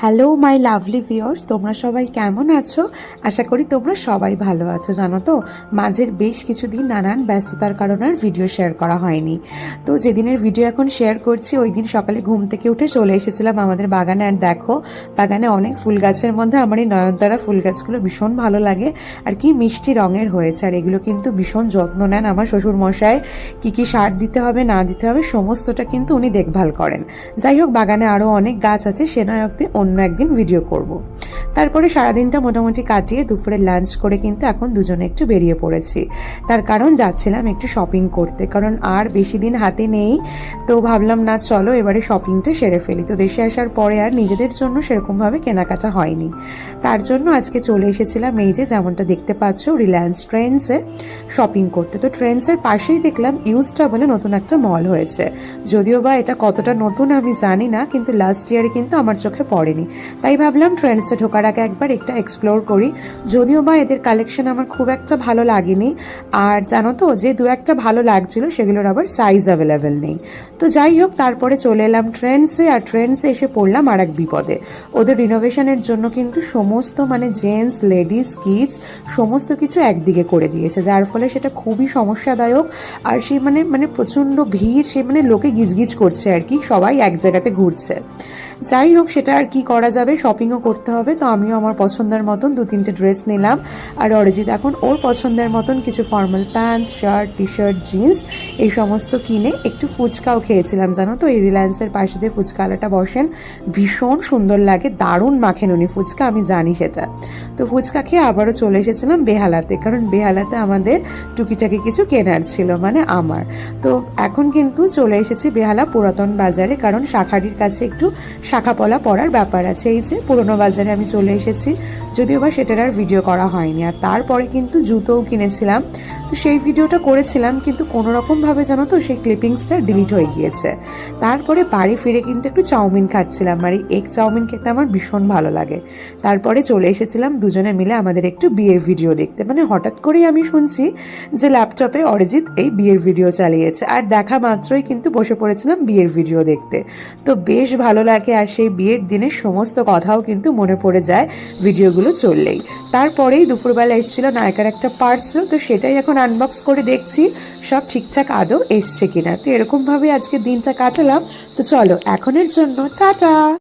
Hello my lovely viewers, তোমরা সবাই কেমন আছো? আশা করি তোমরা সবাই ভালো আছো। জানো তো, মাঝের বেশ কিছুদিন নানান ব্যস্ততার কারণে আর ভিডিও শেয়ার করা হয়নি। তো যেদিনের ভিডিও এখন শেয়ার করছি ওই দিন সকালে ঘুম থেকে উঠে চলে এসেছিলাম আমাদের বাগানে। আর দেখো, বাগানে অনেক ফুল গাছের মধ্যে আমার এই নয়নতারা ফুল গাছগুলো ভীষণ ভালো লাগে আর কি মিষ্টি রঙের হয়েছে। আর এগুলো কিন্তু ভীষণ যত্ন নেন আমার শ্বশুর মশাই। কী সার দিতে হবে না দিতে হবে সমস্তটা কিন্তু উনি দেখভাল করেন। যাই হোক, বাগানে আরও অনেক গাছ আছে, সে নয় অন্য একদিন ভিডিও করব। তারপরে সারাদিনটা মোটামুটি কাটিয়ে দুপুরে লাঞ্চ করে কিন্তু এখন দুজনে একটু বেরিয়ে পড়েছি। তার কারণ যাচ্ছিলাম একটু শপিং করতে, কারণ আর বেশি দিন হাতে নেই। তো ভাবলাম না, চলো এবারে শপিংটা সেরে ফেলি। তো দেশে আসার পরে আর নিজেদের জন্য সেরকমভাবে কেনাকাটা হয়নি, তার জন্য আজকে চলে এসেছিলাম এই যে যেমনটা দেখতে পাচ্ছ রিলায়েন্স ট্রেন্ডসে শপিং করতে। তো ট্রেন্ডসের পাশেই দেখলাম ইউজটা বলে নতুন একটা মল হয়েছে। যদিও বা এটা কতটা নতুন আমি জানি না, কিন্তু লাস্ট ইয়ারে কিন্তু আমার চোখে পড়েনি। তাই ভাবলাম ট্রেন্ডসে ঢোকার আগে একবার একটা এক্সপ্লোর করি। যদিও বা এদের কালেকশন আমার খুব একটা ভালো লাগেনি, আর জানো তো যে দু একটা ভালো লাগছিল সেগুলোর আবার সাইজ অ্যাভেলেবেল নেই। তো যাই হোক, তারপরে চলে এলাম ট্রেন্ডসে। আর ট্রেন্ডসে এসে পড়লাম আর এক বিপদে। ওদের রিনোভেশনের জন্য কিন্তু সমস্ত জেন্টস লেডিস কিডস সমস্ত কিছু একদিকে করে দিয়েছে, যার ফলে সেটা খুবই সমস্যাদায়ক। আর সেই প্রচণ্ড ভিড়, সে লোকে গিজগিজ করছে আর কি, সবাই এক জায়গাতে ঘুরছে। যাই হোক, সেটা আর কি করা যাবে, শপিংও করতে হবে। তো আমিও আমার পছন্দের মতন 2-3টে ড্রেস নিলাম, আর অরিজিৎ এখন ওর পছন্দের মতন কিছু formal pants, shirt, T shirt, jeans এই সমস্ত কিনে একটু ফুচকাও খেয়েছিলাম। জানো তো, এই রিলায়েন্সের পাশে যে ফুচকাওয়ালাটা বসেন ভীষণ সুন্দর লাগে, দারুণ মাখেন উনি ফুচকা, আমি জানি সেটা। তো ফুচকা খেয়ে আবারও চলে এসেছিলাম বেহালাতে, কারণ বেহালাতে আমাদের টুকিটাকি কিছু কেনার ছিল, আমার। তো এখন কিন্তু চলে এসেছি বেহালা পুরাতন বাজারে, কারণ শাখারির কাছে একটু শাখাপলা পড়ার ব্যাপার আছে। এই যে পুরনো বাজারে আমি চলে এসেছি, যদিও বা সেটার আর ভিডিও করা হয়নি। আর তারপরে কিন্তু জুতোও কিনেছিলাম, তো সেই ভিডিওটা করেছিলাম, কিন্তু কোনো রকমভাবে জানো তো সেই ক্লিপিংসটা ডিলিট হয়ে গিয়েছে। তারপরে বাড়ি ফিরে কিন্তু একটু চাউমিন খাচ্ছিলাম, আর এই এগ চাউমিন খেতে আমার ভীষণ ভালো লাগে। তারপরে চলে এসেছিলাম দুজনে মিলে আমাদের একটু বিয়ের ভিডিও দেখতে। হঠাৎ করেই আমি শুনছি যে ল্যাপটপে অরিজিৎ এই বিয়ের ভিডিও চালিয়েছে, আর দেখা মাত্রই কিন্তু বসে পড়েছিলাম বিয়ের ভিডিও দেখতে। তো বেশ ভালো লাগে, আর সেই বিয়ের দিনের সমস্ত কথাও কিন্তু মনে পড়ে যায় ভিডিওগুলো চললেই। তারপরেই দুপুরবেলা এসেছিল নায়িকার একটা পার্সেল, তো সেটাই এখন আনবক্স করে দেখছি সব ঠিকঠাক আদৌ এসছে কিনা। তো এরকমভাবে আজকে দিনটা কাটালাম। তো চলো, এখনের জন্য টাটা।